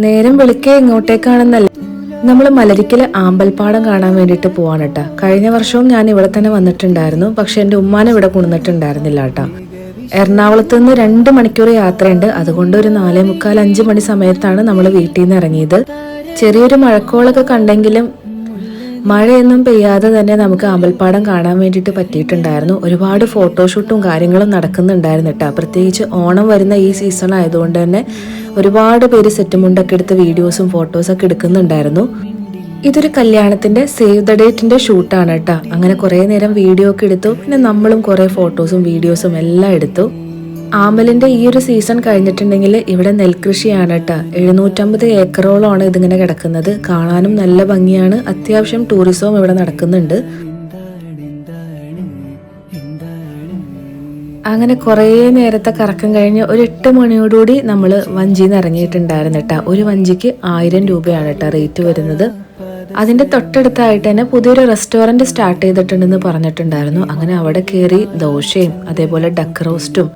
നേരം വെളുക്കെ ഇങ്ങോട്ടേക്കാണെന്നല്ല, നമ്മൾ മലരിക്കല് ആമ്പൽപ്പാടം കാണാൻ വേണ്ടിയിട്ട് പോവാണ് കേട്ടോ. കഴിഞ്ഞ വർഷവും ഞാൻ ഇവിടെ തന്നെ വന്നിട്ടുണ്ടായിരുന്നു, പക്ഷെ എൻ്റെ ഉമ്മാനെ ഇവിടെ കൊണ്ടുവന്നിട്ടുണ്ടായിരുന്നില്ല കേട്ടോ. എറണാകുളത്ത് നിന്ന് 2 മണിക്കൂർ യാത്രയുണ്ട്. അതുകൊണ്ട് ഒരു 4:45-5 മണി സമയത്താണ് നമ്മൾ വീട്ടിൽ നിന്ന് ഇറങ്ങിയത്. ചെറിയൊരു മഴക്കോളൊക്കെ കണ്ടെങ്കിലും മഴയൊന്നും പെയ്യാതെ തന്നെ നമുക്ക് ആമ്പൽപ്പാടം കാണാൻ വേണ്ടിയിട്ട് പറ്റിയിട്ടുണ്ടായിരുന്നു. ഒരുപാട് ഫോട്ടോഷൂട്ടും കാര്യങ്ങളും നടക്കുന്നുണ്ടായിരുന്നു കേട്ടോ. പ്രത്യേകിച്ച് ഓണം വരുന്ന ഈ സീസൺ ആയതുകൊണ്ട് തന്നെ ഒരുപാട് പേര് സെറ്റ് മുണ്ടൊക്കെ എടുത്ത് വീഡിയോസും ഫോട്ടോസൊക്കെ എടുക്കുന്നുണ്ടായിരുന്നു. ഇതൊരു കല്യാണത്തിന്റെ സേവ് ദ ഡേറ്റിന്റെ ഷൂട്ടാണ് കേട്ടോ. അങ്ങനെ കുറേ നേരം വീഡിയോ ഒക്കെ എടുത്തു. പിന്നെ നമ്മളും കുറേ ഫോട്ടോസും വീഡിയോസും എല്ലാം എടുത്തു. ആമ്പലിന്റെ ഈ ഒരു സീസൺ കഴിഞ്ഞിട്ടുണ്ടെങ്കിൽ ഇവിടെ നെൽകൃഷിയാണ് കേട്ടോ. 750 ഏക്കറോളമാണ് ഇതിങ്ങനെ കിടക്കുന്നത്. കാണാനും നല്ല ഭംഗിയാണ്. അത്യാവശ്യം ടൂറിസവും ഇവിടെ നടക്കുന്നുണ്ട്. അങ്ങനെ കുറേ നേരത്തെ കറക്കം കഴിഞ്ഞ് ഒരു 8 മണിയോടുകൂടി നമ്മൾ വഞ്ചിന്ന് ഇറങ്ങിയിട്ടുണ്ടായിരുന്നു കേട്ടോ. ഒരു വഞ്ചിക്ക് 1000 രൂപയാണ് കേട്ടോ റേറ്റ് വരുന്നത്. അതിന്റെ തൊട്ടടുത്തായിട്ട് തന്നെ പുതിയൊരു റെസ്റ്റോറന്റ് സ്റ്റാർട്ട് ചെയ്തിട്ടുണ്ടെന്ന് പറഞ്ഞിട്ടുണ്ടായിരുന്നു. അങ്ങനെ അവിടെ കയറി ദോശയും അതേപോലെ ഡക്ക് റോസ്റ്റും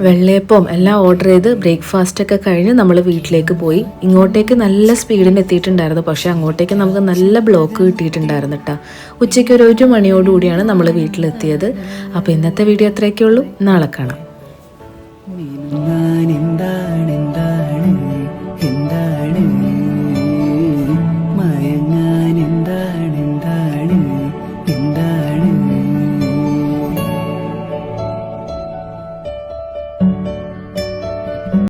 വെള്ളയപ്പവും എല്ലാം ഓർഡർ ചെയ്ത് ബ്രേക്ക്ഫാസ്റ്റ് ഒക്കെ കഴിഞ്ഞ് നമ്മൾ വീട്ടിലേക്ക് പോയി. ഇങ്ങോട്ടേക്ക് നല്ല സ്പീഡിന് എത്തിയിട്ടുണ്ടായിരുന്നു, പക്ഷെ അങ്ങോട്ടേക്ക് നമുക്ക് നല്ല ബ്ലോക്ക് കിട്ടിയിട്ടുണ്ടായിരുന്നു കേട്ടോ. ഉച്ചയ്ക്ക് ഒരു 1 മണിയോടുകൂടിയാണ് നമ്മൾ വീട്ടിലെത്തിയത്. അപ്പോൾ ഇന്നത്തെ വീഡിയോ അത്രയൊക്കെ ഉള്ളൂ. നാളെ കാണാം.